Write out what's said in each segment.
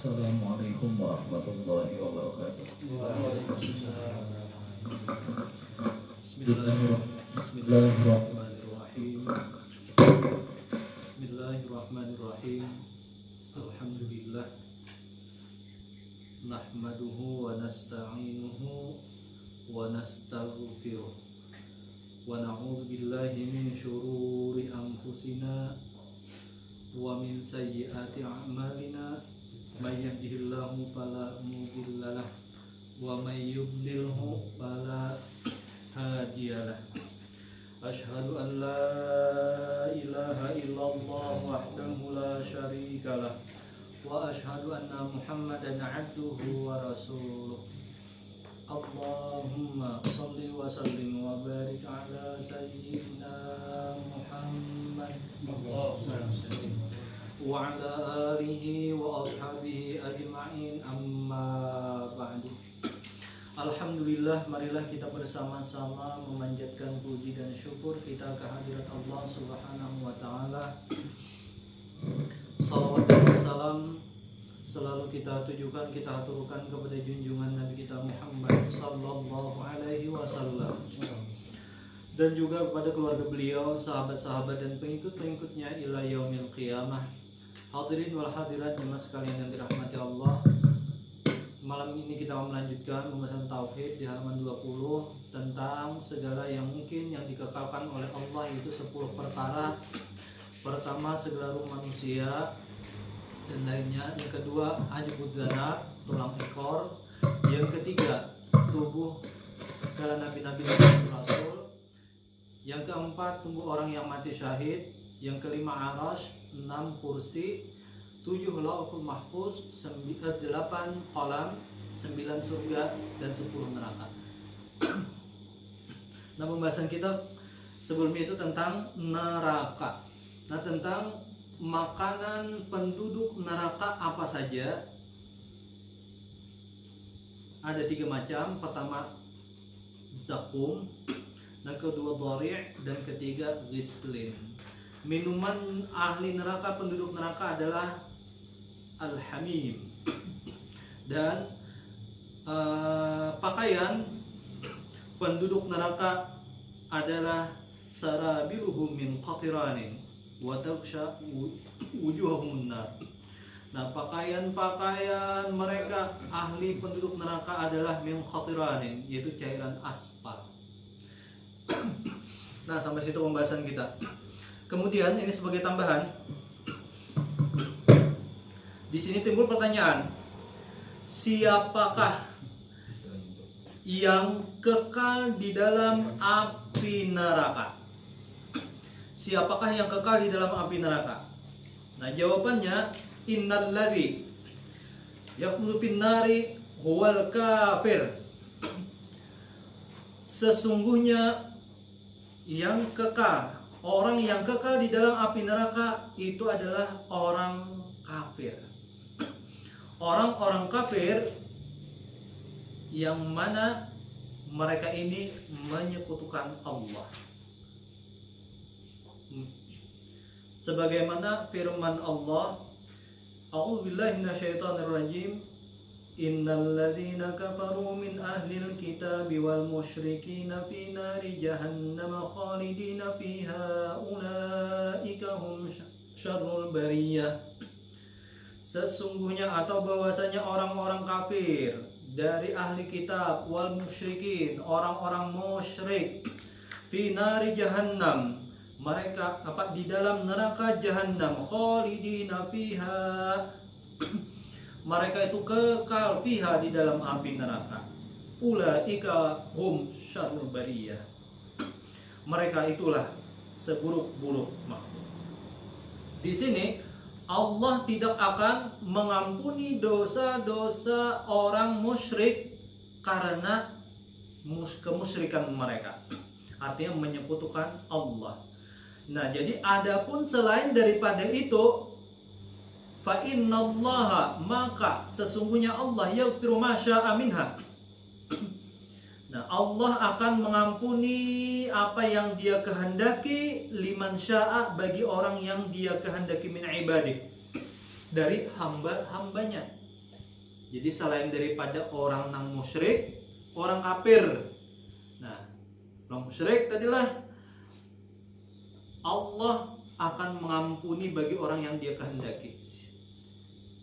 Assalamualaikum warahmatullahi wabarakatuh. Bismillahirrahmanirrahim. Bismillahirrahmanirrahim. Alhamdulillah. Nahmaduhu wa nasta'inuhu wa nastaghfiruh. Wa na'udzu billahi min syururi anfusina wa min sayyiati a'malina. May yahdihillahu fala mudilla lahu wa may yudlilhu fala hadiyalah. Asyhadu an la ilaha illallah wahdahu la syarikalah wa asyhadu anna Muhammadan 'abduhu wa rasuluh. Allahumma shalli wa sallim wa barik ala sayyidina Muhammad wa ala alihi wa ashabihi ajma'in, amma ba'du. Alhamdulillah, marilah kita bersama-sama memanjatkan puji dan syukur kita kehadirat Allah Subhanahu wa taala. Salawat dan salam selalu kita tujukan, kita aturkan kepada junjungan Nabi kita Muhammad sallallahu alaihi wasallam, dan juga kepada keluarga beliau, sahabat-sahabat dan pengikut-pengikutnya ila yaumil qiyamah. Hadirin wal hadirat jemaah sekalian yang dirahmati Allah, malam ini kita akan melanjutkan pembahasan tauhid di halaman 20 tentang segala yang mungkin yang dikekalkan oleh Allah, yaitu 10 perkara. Pertama, segala ruh manusia dan lainnya. Yang kedua, ajbud dzana, tulang ekor. Yang ketiga, tubuh segala nabi-nabi dan rasul. Yang keempat, tubuh orang yang mati syahid. Yang kelima, arasy. 6 kursi, 7 lauhul mahfuz, 8 qalam, 9 surga, dan 10 neraka. Nah, pembahasan kita sebelumnya itu tentang neraka. Nah, tentang makanan penduduk neraka apa saja. Ada 3 macam. Pertama, zakum, yang kedua dhari', dan ketiga ghislin. Minuman ahli neraka, penduduk neraka adalah al-hamim. Dan pakaian penduduk neraka adalah sarabiluhum min qatiranin wa taghsha wujuhahum nar. Nah, pakaian-pakaian mereka ahli penduduk neraka adalah min qatiranin, yaitu cairan aspal. Nah, sampai situ pembahasan kita. Kemudian ini sebagai tambahan, di sini timbul pertanyaan, siapakah yang kekal di dalam api neraka? Siapakah yang kekal di dalam api neraka? Nah, jawabannya, innalladzi yakhlu fin nari huwal kafir. Sesungguhnya yang kekal, orang yang kekal di dalam api neraka itu adalah orang kafir. Orang-orang kafir yang mana mereka ini menyekutukan Allah. Sebagaimana firman Allah, A'udzubillahi minasyaitonirrajim, innal ladzina kafaru min ahlil kitabi wal musyrikina fi nari jahannam khalidina fiha ulaika hum syarrul bariyah. Sesungguhnya atau bahwasanya orang-orang kafir dari ahli kitab wal musyrikin, orang-orang musyrik, fi nari jahannam, mereka di dalam neraka jahannam, khalidina fiha, mereka itu kekal fiha di dalam api neraka. Ulaika hum syarrul bariyah. Mereka itulah seburuk-buruk makhluk. Di sini Allah tidak akan mengampuni dosa-dosa orang musyrik karena kemusyrikan mereka. Artinya menyekutukan Allah. Nah, jadi adapun selain daripada itu, fa innallaha, maka sesungguhnya Allah yaghfiru ma syaa minha. Nah, Allah akan mengampuni apa yang Dia kehendaki, liman syaa, bagi orang yang Dia kehendaki min ibadih, dari hamba-hambanya. Jadi selain daripada orang nang musyrik, orang kafir. Nah, orang musyrik tadilah Allah akan mengampuni bagi orang yang Dia kehendaki.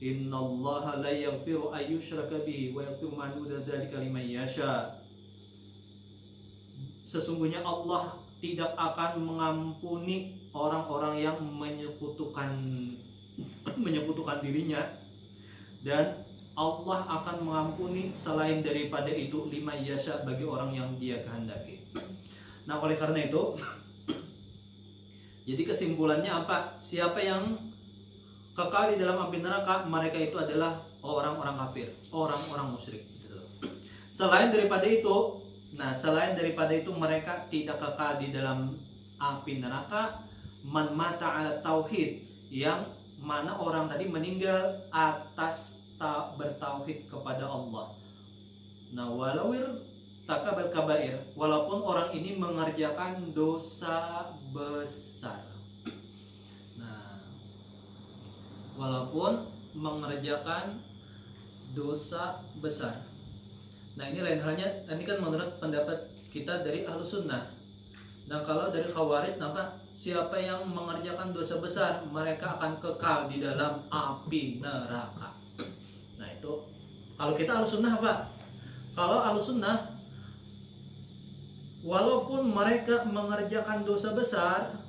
Innallaha la yaghfiru ayyushraka bihi wa yaghfiru ma duna dzalika liman yasha. Sesungguhnya Allah tidak akan mengampuni orang-orang yang menyekutukan dirinya, dan Allah akan mengampuni selain daripada itu liman yasha, bagi orang yang Dia kehendaki. Nah, oleh karena itu jadi kesimpulannya apa? Siapa yang kekal di dalam api neraka, mereka itu adalah orang-orang kafir, orang-orang musyrik. Selain daripada itu, mereka tidak kekal di dalam api neraka. Man mata ala tauhid, yang mana orang tadi meninggal atas tak bertauhid kepada Allah. Nah, walawir takabal kabair, walaupun orang ini mengerjakan dosa besar. Walaupun mengerjakan dosa besar. Nah, ini lain halnya, ini kan menurut pendapat kita dari ahlu sunnah. Nah, kalau dari khawarij, maka siapa yang mengerjakan dosa besar, mereka akan kekal di dalam api neraka. Nah, itu kalau kita ahlu sunnah apa? Kalau ahlu sunnah, walaupun mereka mengerjakan dosa besar,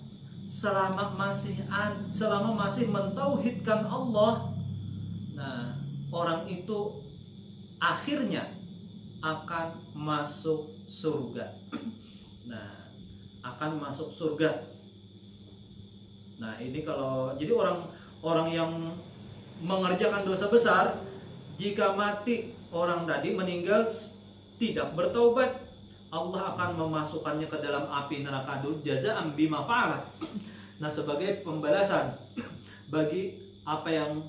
selama masih mentauhidkan Allah, nah, orang itu akhirnya akan masuk surga. Nah, akan masuk surga. Nah, ini kalau jadi orang yang mengerjakan dosa besar, jika mati orang tadi meninggal tidak bertaubat, Allah akan memasukkannya ke dalam api neraka dulu, jaza'an bima fa'ala. Nah, sebagai pembalasan bagi apa yang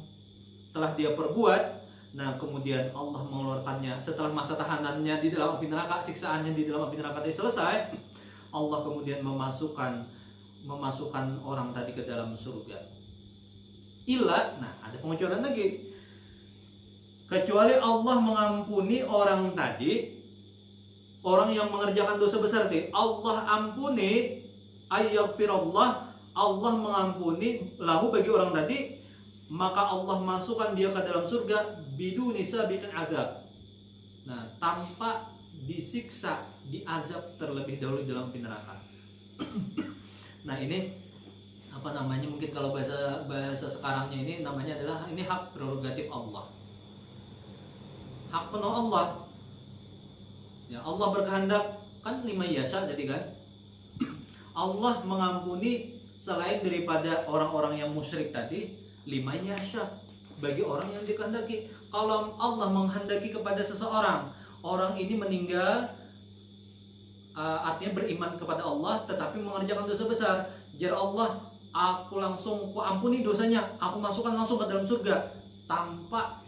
telah dia perbuat. Nah, kemudian Allah mengeluarkannya setelah masa tahanannya di dalam api neraka, siksaannya di dalam api neraka tadi selesai, Allah kemudian memasukkan orang tadi ke dalam surga. Nah, ada pengecualian lagi. Kecuali Allah mengampuni orang tadi, orang yang mengerjakan dosa besar tadi, Allah ampuni, ayyaghfirullah, Allah mengampuni lahu bagi orang tadi, maka Allah masukkan dia ke dalam surga biduni sabiqin azab. Nah, tanpa disiksa, diazab terlebih dahulu di dalam neraka. Nah, ini apa namanya, mungkin kalau bahasa sekarangnya ini namanya adalah ini hak prerogatif Allah. Hak penuh Allah. Ya, Allah berkehendak, kan lima yasa jadi kan. Allah mengampuni selain daripada orang-orang yang musyrik tadi, lima yasa, bagi orang yang dikehendaki. Kalau Allah menghendaki kepada seseorang, orang ini meninggal, artinya beriman kepada Allah tetapi mengerjakan dosa besar, jar Allah, aku ampuni dosanya, aku masukkan langsung ke dalam surga tanpa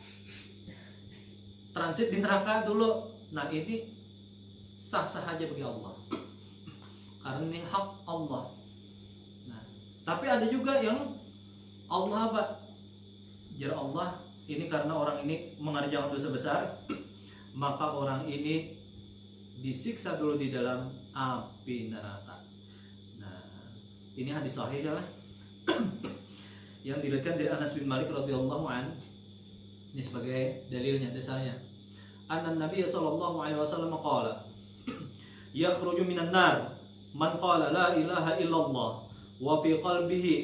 transit di neraka dulu. Nah, ini sah-sah aja bagi Allah, karena ini hak Allah. Nah, tapi ada juga yang Allah apa? Jar Allah, ini karena orang ini mengerjakan dosa besar, maka orang ini disiksa dulu di dalam api neraka. Nah, ini hadis sahih ya, yang diriwayatkan dari Anas bin Malik radhiyallahu an. Ini sebagai dalilnya, dasarnya. Anna Nabi sallallahu alaihi wasallam qala, yakhruju minan nar man qala la ilaha illallah wa fi qalbihi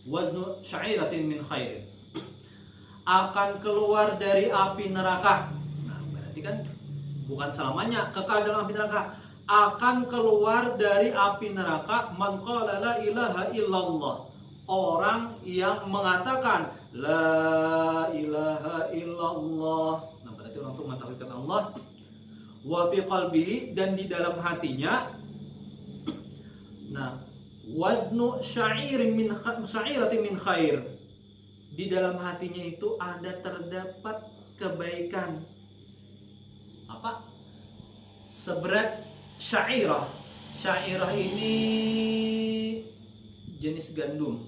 waznu sya'iratin min khairin. Akan keluar dari api neraka. Nah, berarti kan bukan selamanya kekal dalam api neraka. Akan keluar dari api neraka man qala la ilaha illallah, orang yang mengatakan la ilaha illallah. Nah, berarti orang itu mentauhidkan Allah. Wa fi qalbihi, dan di dalam hatinya. Nah, waznu sya'iratin min khair, di dalam hatinya itu terdapat kebaikan. Apa? Seberat syairah. Syairah ini jenis gandum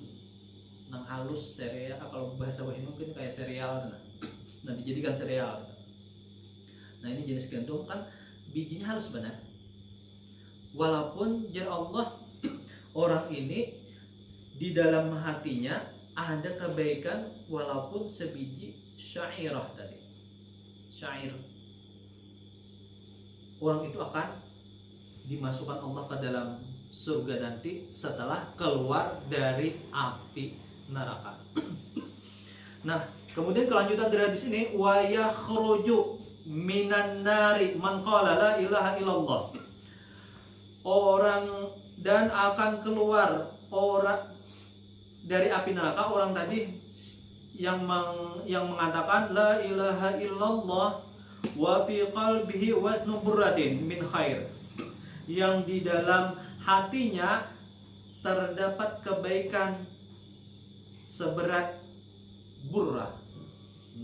nang halus, sereal. Kalau bahasa Wahid mungkin kayak sereal. Nah, dijadikan sereal. Nah, ini jenis gandum kan bijinya halus benar. Walaupun ya Allah, orang ini di dalam hatinya ada kebaikan walaupun sebiji syairah tadi. Syair. Orang itu akan dimasukkan Allah ke dalam surga nanti setelah keluar dari api neraka. Nah, kemudian kelanjutan dari hadis ini, wa yakhruju minan nari man qala la ilaha illallah. Orang dan akan keluar orang dari api neraka orang tadi yang mengatakan la ilaha illallah wa fi qalbihi wasnu burratin min khair. Yang di dalam hatinya terdapat kebaikan seberat burrah.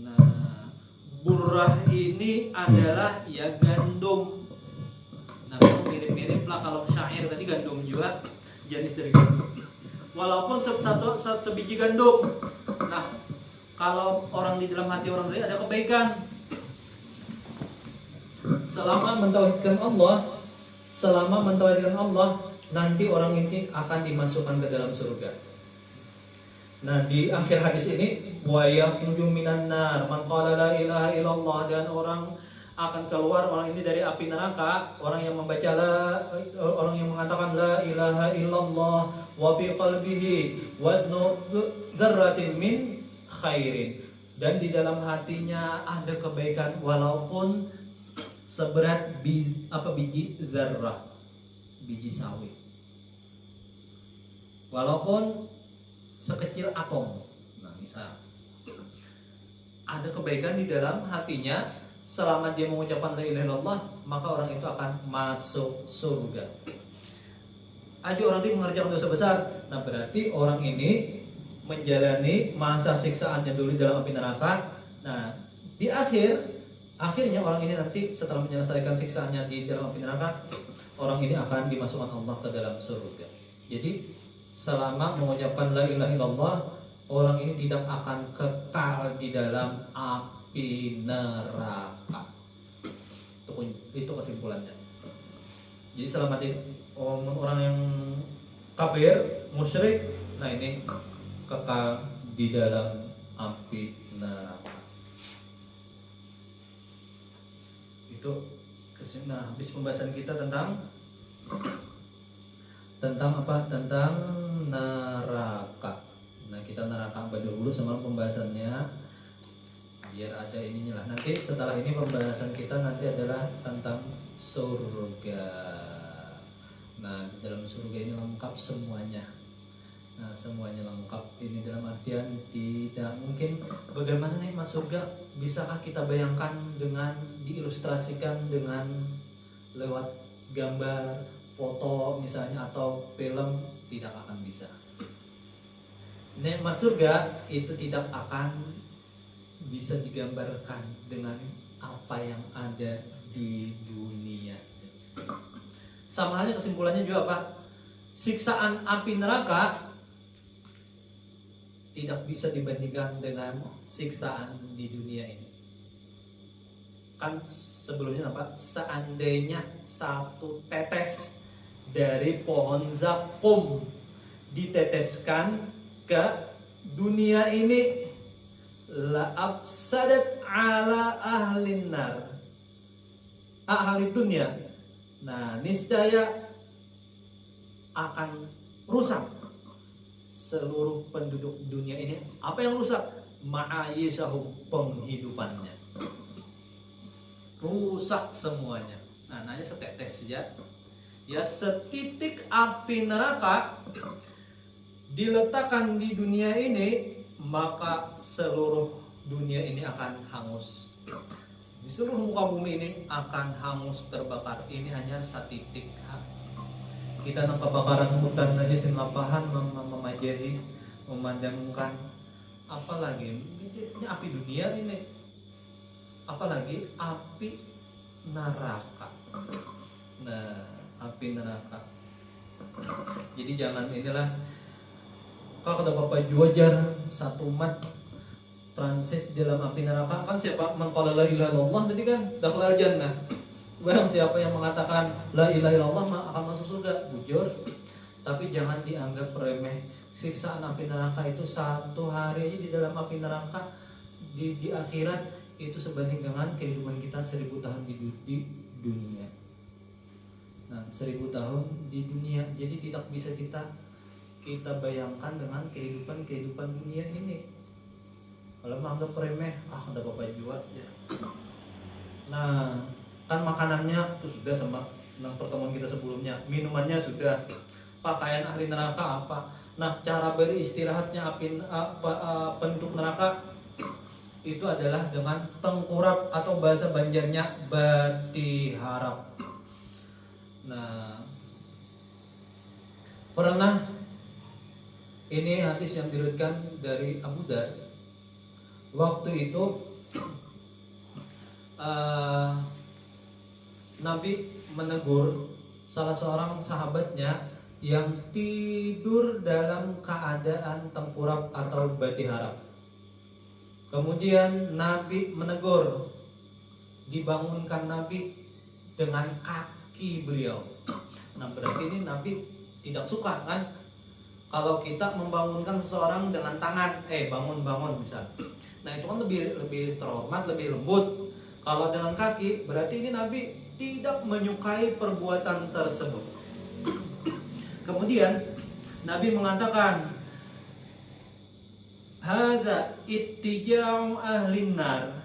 Nah, burrah ini adalah ya gandum. Nah, mirip-mirip lah kalau syair tadi gandum juga jenis dari gandum. Walaupun sebiji gandum. Nah, kalau orang di dalam hati orang tadi ada kebaikan. Selama mentauhidkan Allah, nanti orang ini akan dimasukkan ke dalam surga. Nah, di akhir hadis ini wa yakhruju minan nar man qala la ilaha illallah, dan orang akan keluar orang ini dari api neraka, orang yang orang yang mengatakan la ilaha illallah wa fi qalbihi waznu dzarratin min khairin, dan di dalam hatinya ada kebaikan walaupun seberat biji dzarrah, biji sawi, walaupun sekecil atom. Nah, misal ada kebaikan di dalam hatinya, selama dia mengucapkan la ilaha illallah, maka orang itu akan masuk surga. Aja orang itu mengerjakan dosa besar, nah berarti orang ini menjalani masa siksaannya dulu dalam api neraka. Nah, di akhirnya orang ini nanti setelah menyelesaikan siksaannya di dalam api neraka, orang ini akan dimasukkan Allah ke dalam surga. Jadi selama mengucapkan la ilaha illallah, orang ini tidak akan kekal di dalam api neraka. Itu kesimpulannya. Jadi selama orang yang kafir, musyrik, nah ini kekal di dalam api neraka. Itu nah, habis pembahasan kita tentang apa? Tentang neraka. Nah, kita neraka dulu semalam pembahasannya, biar ada ininya lah. Nanti setelah ini pembahasan kita nanti adalah tentang surga. Nah, di dalam surga ini lengkap semuanya. Nah, semuanya lengkap. Ini dalam artian tidak mungkin bagaimana nih masuk surga, bisakah kita bayangkan dengan diilustrasikan dengan lewat gambar, foto misalnya atau film, tidak akan bisa. Nikmat surga itu tidak akan bisa digambarkan dengan apa yang ada di dunia. Sama halnya kesimpulannya juga apa? Siksaan api neraka tidak bisa dibandingkan dengan siksaan di dunia ini. Kan sebelumnya apa? Seandainya satu tetes dari pohon zakum diteteskan ke dunia ini, la afsadat ala ahlin nar, ahli dunia. Nah, niscaya akan rusak seluruh penduduk dunia ini. Apa yang rusak? Ma'ayisyahum, penghidupannya rusak semuanya. Nah, hanya setetes saja. Ya, setitik api neraka diletakkan di dunia ini, maka seluruh dunia ini akan hangus. Di seluruh muka bumi ini akan hangus, terbakar. Ini hanya setitik. Kita nang kebakaran hutan aja sin lapahan memajahi, memandangkan, apalagi ini api dunia ini, apalagi api neraka. Nah, api neraka. Jadi jangan inilah, kalau ada Bapak wajar satu umat transit dalam api neraka kan siapa mengqala la ilaha illallah tadi kan dakhalal jannah. Barang siapa yang mengatakan la ilaha illallah akan masuk surga, bujur. Tapi jangan dianggap remeh. Siksaan api neraka itu 1 hari aja di dalam api neraka di akhirat itu sebanding dengan kehidupan kita 1000 tahun di dunia. Nah, 1000 tahun di dunia. Jadi tidak bisa kita bayangkan dengan kehidupan dunia ini. Kalau menganggap remeh, ada apa jual ya. Nah, kan makanannya itu sudah sama dengan pertemuan kita sebelumnya, minumannya sudah, pakaian ahli neraka apa. Nah, cara beristirahatnya penduduk neraka itu adalah dengan tengkurap atau bahasa Banjarnya batiharap. Nah, pernah ini hadis yang diriwayatkan dari Abu Dzar. Waktu itu Nabi menegur salah seorang sahabatnya yang tidur dalam keadaan tengkurap atau batiharap. Kemudian Nabi menegur, dibangunkan Nabi dengan kaki beliau. Nah, berarti ini Nabi tidak suka kan kalau kita membangunkan seseorang dengan tangan, bangun misal. Nah, itu kan lebih terhormat, lebih lembut. Kalau dengan kaki, berarti ini Nabi tidak menyukai perbuatan tersebut. Kemudian Nabi mengatakan, hadza ittija'u ahlin nar.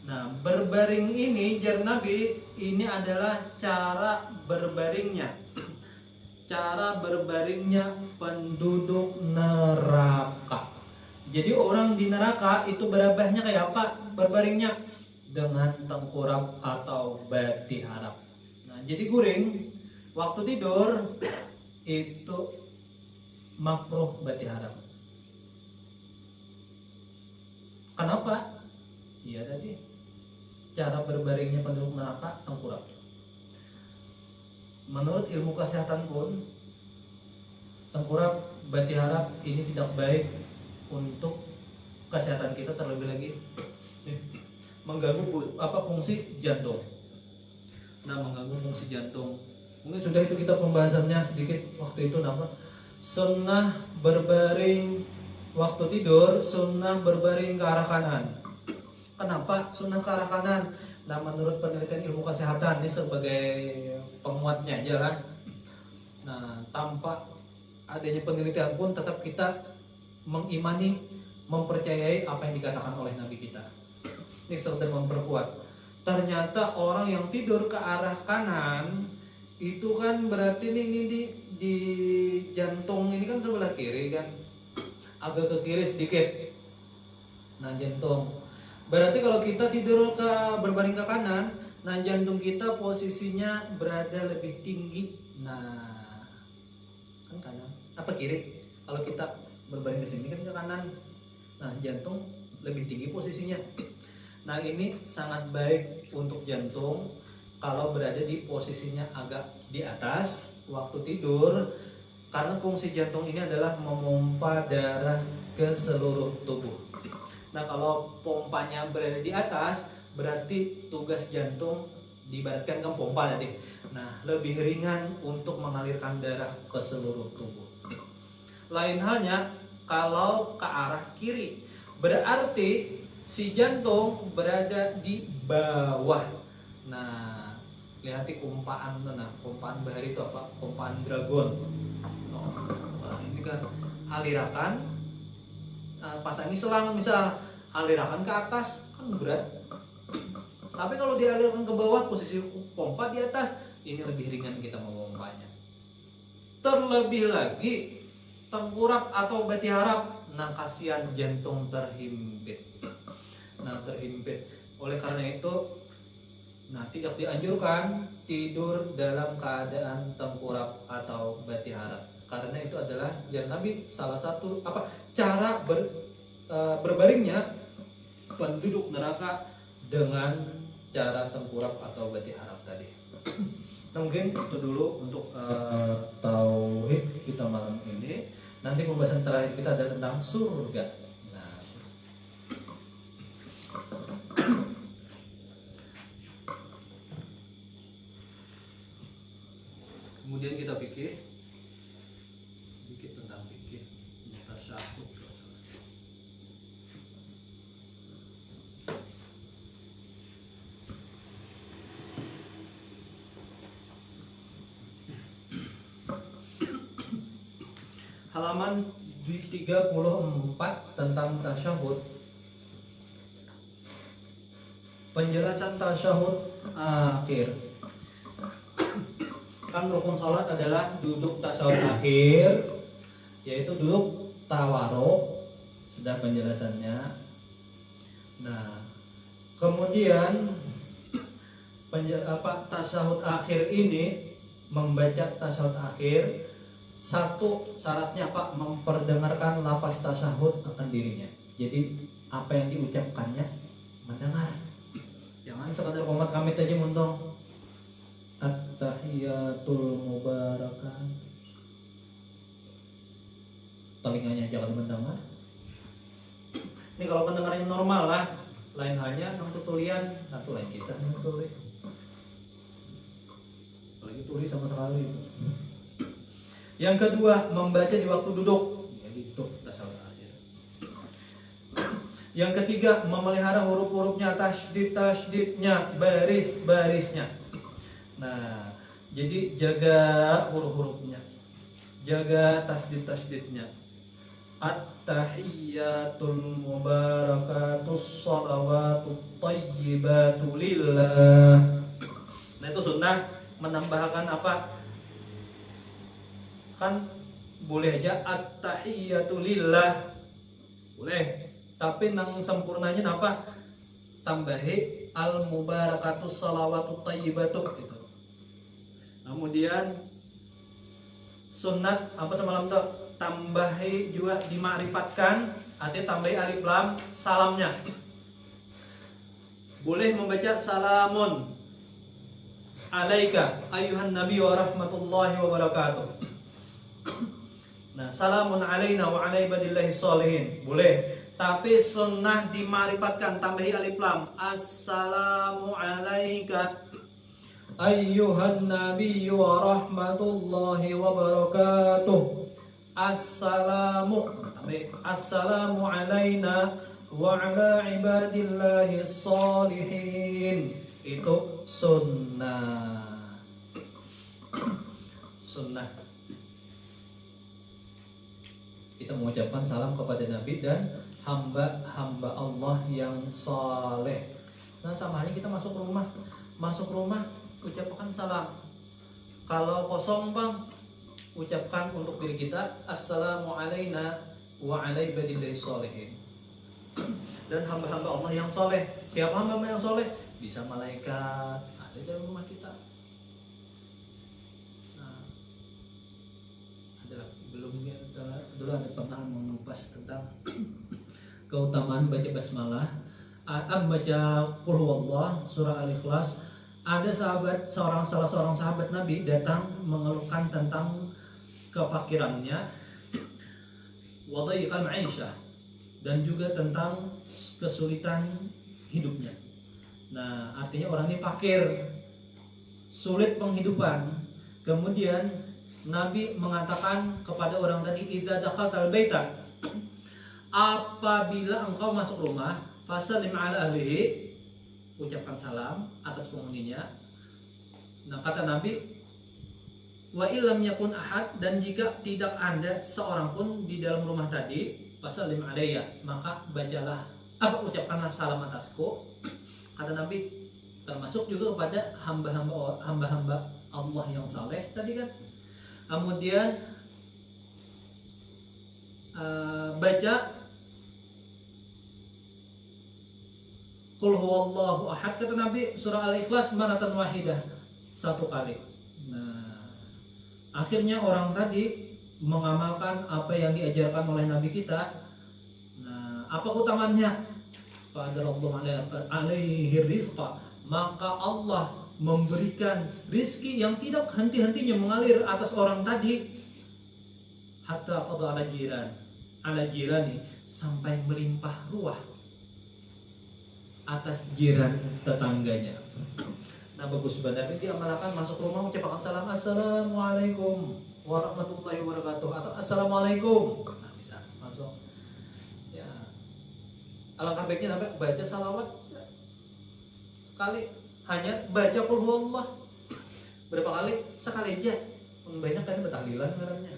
Nah, berbaring ini jar Nabi, ini adalah cara berbaringnya. Cara berbaringnya penduduk neraka. Jadi orang di neraka itu berabahnya kayak apa? Berbaringnya dengan tengkurap atau batiharap. Nah, jadi guring waktu tidur itu makruh batiharap. Kenapa? Iya tadi cara berbaringnya penduduk neraka tengkurap. Menurut ilmu kesehatan pun tengkurap batiharap ini tidak baik untuk kesehatan kita, terlebih lagi mengganggu fungsi jantung. Nah, mengganggu fungsi jantung. Mungkin sudah itu kita pembahasannya sedikit waktu itu. Sunnah berbaring waktu tidur, sunnah berbaring ke arah kanan. Kenapa sunnah ke arah kanan? Nah, menurut penelitian ilmu kesehatan ini sebagai penguatnya aja lah. Nah, tanpa adanya penelitian pun tetap kita mengimani, mempercayai apa yang dikatakan oleh Nabi kita. Ini serta memperkuat. Ternyata orang yang tidur ke arah kanan itu kan berarti ini di jantung ini kan sebelah kiri kan, agak ke kiri sedikit. Nah, jantung. Berarti kalau kita tidur berbaring ke kanan, nah jantung kita posisinya berada lebih tinggi. Nah, kan kanan apa kiri? Kalau kita berbaring ke sini kan ke kanan. Nah, jantung lebih tinggi posisinya. Nah, ini sangat baik untuk jantung kalau berada di posisinya agak di atas waktu tidur, karena fungsi jantung ini adalah memompa darah ke seluruh tubuh. Nah, kalau pompanya berada di atas, berarti tugas jantung diibaratkan kan pompa tadi. Nah, lebih ringan untuk mengalirkan darah ke seluruh tubuh. Lain halnya kalau ke arah kiri, berarti si jantung berada di bawah. Nah, lihat kumpaan, kumpaan bahari itu apa? Kumpaan dragon. Nah, ini kan alirakan, pasangi selang misal alirakan ke atas kan berat. Tapi kalau dialirkan ke bawah, posisi pompa di atas, ini lebih ringan kita memompanya. Terlebih lagi tengkurap atau batiharap, nah kasihan jantung terhimpit. Nah, terhimpit. Oleh karena itu, nah tidak dianjurkan tidur dalam keadaan tengkurap atau batiharap. Karena itu adalah jar Nabi salah satu cara berbaringnya penduduk neraka dengan cara tengkurap atau batiharap tadi. Nah, mungkin itu dulu untuk tauhid kita malam ini. Nanti pembahasan terakhir kita ada tentang surga. Nah, halaman di 34 tentang tasyahud. Penjelasan tasyahud akhir. Kan rukun salat adalah duduk tasyahud akhir, yaitu duduk tawaruk. Sudah penjelasannya. Nah, kemudian tasyahud akhir ini, membaca tasyahud akhir, satu syaratnya Pak, memperdengarkan lafaz tasyahud akan dirinya. Jadi apa yang diucapkannya mendengar. Jangan sekadar komat kami aja muntong at-tahiyatul mubarakat, telinganya jangan mendengar. Ini kalau pendengarannya normal lah, lain halnya nang tutulian, atau lain kisah nang tulis. Lagi tulis sama sekali. Yang kedua, membaca di waktu duduk. Jadi duduk tasyahud akhir. Yang ketiga, memelihara huruf-hurufnya, tasydid-tasydidnya, baris-barisnya. Nah, jadi jaga huruf-hurufnya, jaga tasydid-tasydidnya. At-tahiyyatul mubarakatus shalawatut thayyibatu lillah. Nah, itu sunnah. Menambahkan apa? Kan boleh aja at-tahiyyatu lillah, boleh, tapi nang sempurnanya apa? Tambahi al-mubarakatus shalawatut thayyibatu gitu. Kemudian sunnat apa semalam tuh? Tambahi juga dima'rifatkan, artinya tambahi alif lam salamnya. Boleh membaca salamun alaika ayuhan nabi wa rahmatullahi wa barakatuh. Nah, salamun alaina wa ala ibadillahi sholihin, boleh. Tapi sunnah dima'rifatkan, tambahi alif lam, assalamu alaika ayyuhan nabiyyu wa rahmatullahi wa barakatuh. Assalamu alaina wa ala ibadillahi sholihin. Itu sunnah. Sunnah. Kita mengucapkan salam kepada Nabi dan hamba-hamba Allah yang saleh. Nah, sama halnya kita masuk rumah ucapkan salam. Kalau kosong Bang, ucapkan untuk diri kita assalamu alaina wa ala ibadillahi sholihin. Dan hamba-hamba Allah yang soleh. Siapa hamba-hamba yang soleh? Bisa malaikat ada di dalam rumah kita. Nah, dulu ada pernah mengupas tentang keutamaan baca basmalah, baca qul huwallah, surah al-ikhlas. Ada salah seorang sahabat Nabi datang mengeluhkan tentang kefakirannya, wadaiqal ma'isyah, dan juga tentang kesulitan hidupnya. Nah, artinya orang ini fakir, sulit penghidupan. Kemudian Nabi mengatakan kepada orang tadi, idza dakhaltal baita, apabila engkau masuk rumah, fasallim ala ahlihi, ucapkan salam atas penghuninya. Nah, kata Nabi, wa illam yakun ahad, dan jika tidak ada seorang pun di dalam rumah tadi, fasallim alayya, maka bacalah ucapkanlah salam atasku. Kata Nabi, termasuk juga kepada hamba-hamba Allah yang saleh tadi kan. Kemudian baca qul huwallahu ahad, kata Nabi, surah al-ikhlas maratan wahidah, satu kali. Nah, akhirnya orang tadi mengamalkan apa yang diajarkan oleh Nabi kita. Nah, apa utamanya? Qadarallahu alaihi rizqa, maka Allah memberikan rizki yang tidak henti-hentinya mengalir atas orang tadi, hatta qada ala jirani, sampai melimpah ruah atas jiran tetangganya. Nah, bagus banget ini diamalkan. Masuk rumah ucapkan salam, assalamualaikum warahmatullahi wabarakatuh, atau assalamualaikum. Nah, bisa masuk. Ya, alangkah baiknya sampai baca salawat sekali, hanya baca qul huwallah berapa kali? Sekali aja. Banyak kan bertahlilan ngarannya.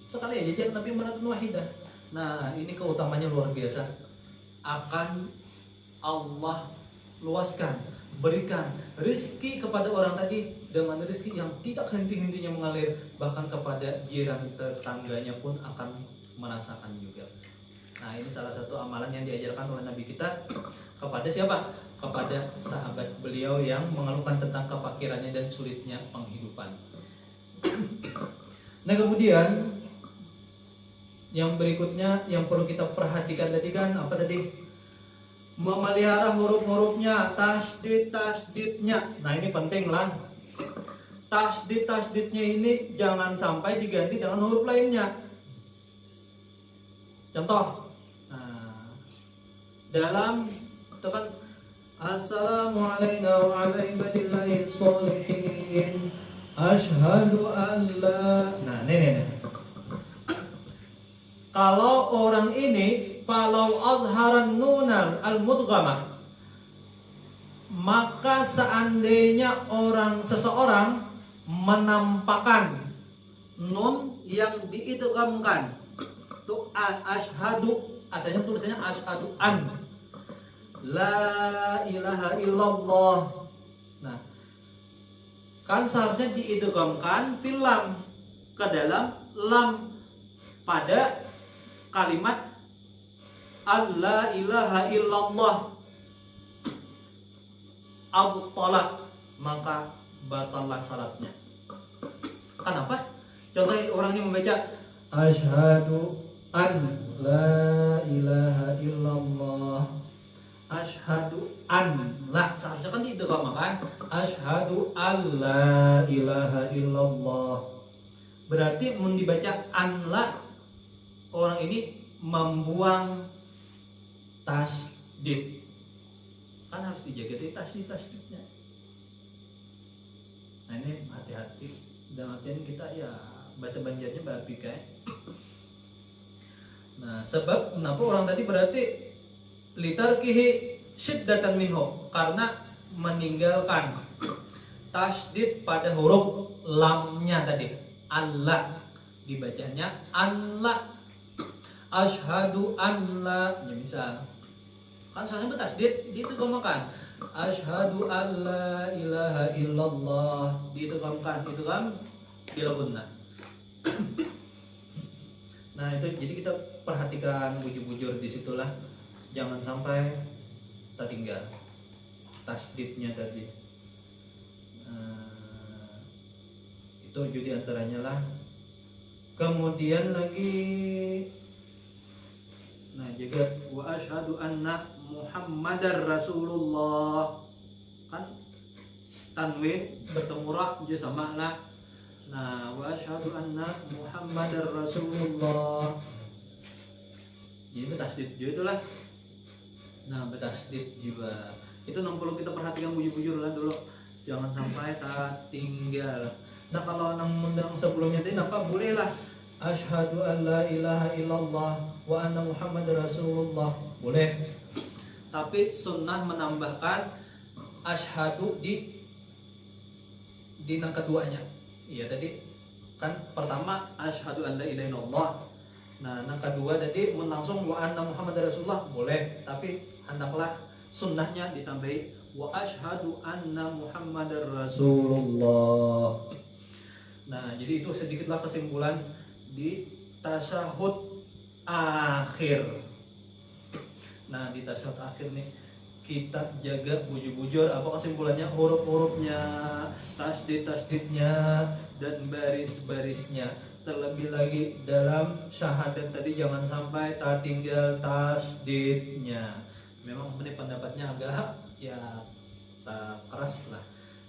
sekali aja jalan Nabi maratan wahidah. Nah ini keutamanya luar biasa, akan Allah luaskan, berikan rizki kepada orang tadi dengan rizki yang tidak henti-hentinya mengalir, bahkan kepada jiran tetangganya pun akan merasakan juga. Nah ini salah satu amalan yang diajarkan oleh Nabi kita kepada siapa? Kepada sahabat beliau yang mengeluhkan tentang kefakirannya dan sulitnya penghidupan. Nah kemudian yang berikutnya yang perlu kita perhatikan tadi kan apa tadi? Memelihara huruf-hurufnya, tasdid-tasdidnya. Nah ini penting lah. Tasdid-tasdidnya ini jangan sampai diganti dengan huruf lainnya. Contoh, nah, dalam itu kan Assalamualaikum warahmatullahi wabarakatuh. Asyhadu an la. Nah, nih. Kalau orang ini falau azharan nunal al-mudghamah, maka seandainya seseorang menampakkan nun yang diidghamkan, tuh asyhadu, asalnya tulisannya asyhadu an la ilaha illallah. Nah, kan seharusnya diidghamkan fil lam, ke dalam lam pada kalimat alla ilaha illallah. Abu tolak, maka batallah salatnya. Kenapa? Contohnya orang ini membaca asyhadu an la ilaha illallah, asyhadu an la, seharusnya kan diidghamkan asyhadu an la ilaha illallah. Berarti mun dibaca an la, orang ini membuang tasdid. Kan harus dijaga dari tasdidnya. Nah ini hati-hati, dalam artian kita ya bahasa Banjarnya babika. Nah sebab kenapa orang tadi berarti litarkihi syiddatan minhu, karena meninggalkan tasdid pada huruf lamnya tadi. Allah dibacanya Allah. Asyhadu an la, ya misal kan soalnya bertasdid diidghamkan asyhadu an la ilaha illallah, diidghamkan itu kan bila gunna. Nah itu jadi kita perhatikan bujur-bujur disitulah, jangan sampai tertinggal tasdidnya tadi. Itu jadi antaranya lah. Kemudian lagi, nah juga wa asyhadu anna Muhammadar Rasulullah, kan tanwin bertemu ra juga sama lah. Nah wa asyhadu anna Muhammadar Rasulullah, jadi bertasdid juga itulah. Nah bertasdid juga itu yang perlu kita perhatikan bujur-bujur lah dulu, jangan sampai tak tinggal. Nah kalau yang sebelumnya tadi apa boleh lah asyhadu an la ilaha illallah wa anna Muhammadar Rasulullah, boleh. Tapi sunnah menambahkan asyhadu di yang keduanya. Iya tadi kan pertama asyhadu an la ilaha illallah. Nah, yang kedua tadi langsung wa anna Muhammadar Rasulullah, boleh. Tapi hendaklah sunnahnya ditambahi wa asyhadu anna Muhammadar Rasulullah. Nah, jadi itu sedikitlah kesimpulan di tasyahud akhir. Nah di tasyahud akhir nih kita jaga bujur-bujur apa kesimpulannya, huruf-hurufnya, tasdid-tasdidnya, dan baris-barisnya. Terlebih lagi dalam syahadat tadi jangan sampai tak tinggal tasdidnya. Memang ini pendapatnya agak ya tak keras lah,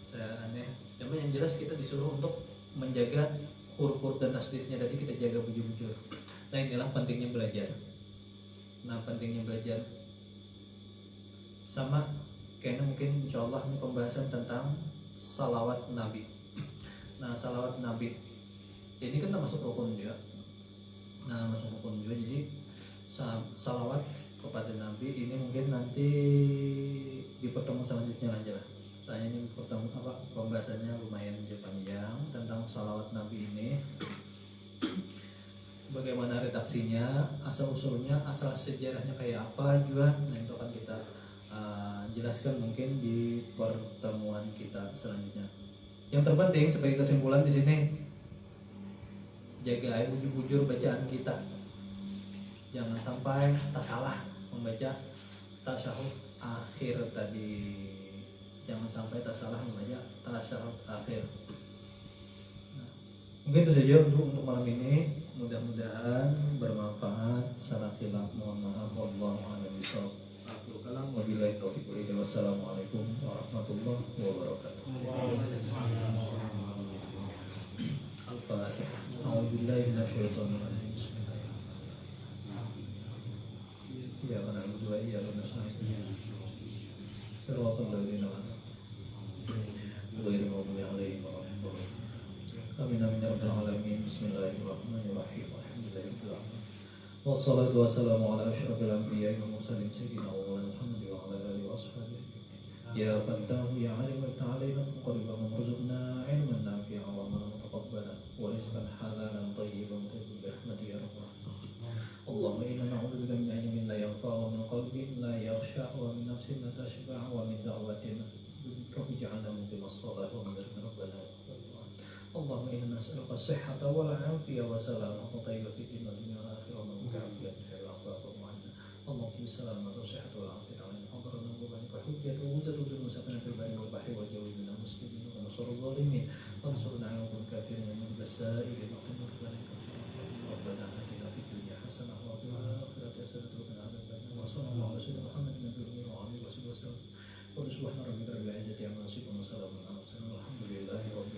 saya aneh. Cuma yang jelas kita disuruh untuk menjaga huruf-huruf dan tasdidnya tadi, kita jaga bujur-bujur. Nah inilah pentingnya belajar. Nah pentingnya belajar sama kayaknya mungkin insyaallah ini pembahasan tentang salawat Nabi. Nah salawat Nabi ini kan termasuk rukun juga. Nah masuk rukun juga, jadi salawat kepada Nabi ini mungkin nanti di pertemuan selanjutnya aja lah. Soalnya ini pembahasannya lumayan panjang tentang salawat Nabi ini. bagaimana redaksinya, asal usulnya, asal sejarahnya kayak apa juga. Nah itu akan kita jelaskan mungkin di pertemuan kita selanjutnya. Yang terpenting sebagai kesimpulan di sini, jaga bujur-bujur bacaan kita. Jangan sampai tak salah membaca tasyahud akhir tadi. Jangan sampai tak salah membaca tasyahud akhir. Nah, mungkin itu saja untuk malam ini. Mudah-mudahan bermanfaat. Salah khilaf mohon maaf. Wallahu a'lam bishawab. Aku kalam wabillahi taufiq wal hidayah. Wassalamualaikum warahmatullahi wabarakatuh. Al-Fatihah. A'udzubillahi minasyaitonir rajim. Bismillahirrahmanirrahim. Ya kana na'budu wa iyyaka nasta'in. Shiratal ladzina an'amta 'alaihim ghairil maghdubi 'alaihim waladdallin. Amin amin ya rabbal alamin. Bismillahirrahmanirrahim. Alhamdulillahirabbil alamin. Wassalatu wassalamu ala asyrafil anbiya'i wal mursalin sayyidina wa maulana Muhammad wa ala alihi wa ashabihi. Ya Fattahu ya Alim wa ta'alaina muqarriban warzuqna ilman nafi'an wa amalan mutaqabbalan wa rizqan halalan thayyiban bi rahmatika ya rabbal alamin. Allahumma inna na'udzubika min ilmin la yanfa' wa min qalbin la yakhsha' wa min nafsin la tashba' wa min da'watin rabbi ij'alna muqimas shalah wa min dzikri rabbana. Allahumma inna nas'aluka as-sihhata wal 'afiyata wa salamata tayyibatan fid din wal dunya wal akhirah wa min ka'afiyati fil afaq wa ma'ana. Allahumma salamata wa sihhata wal 'afiyata wa min hadrana wa min hujjati wa wuzatu musafina fil bahri wal bahri wa jawibna muslimin wa nasrul zalimin wa ansurna 'alal kafirin min basa'irin wa rabbana atina fid dunya hasanah wa fil akhirati hasanah wa qina adzaban nar. Wa sallallahu ala sayyidina Muhammadin nabiyyi wa alihi wa sahbihi wa sallam. Wa subhana rabbika rabbil izzati amma yasifun wa salamun alal mursalin walhamdulillahi rabbil alamin.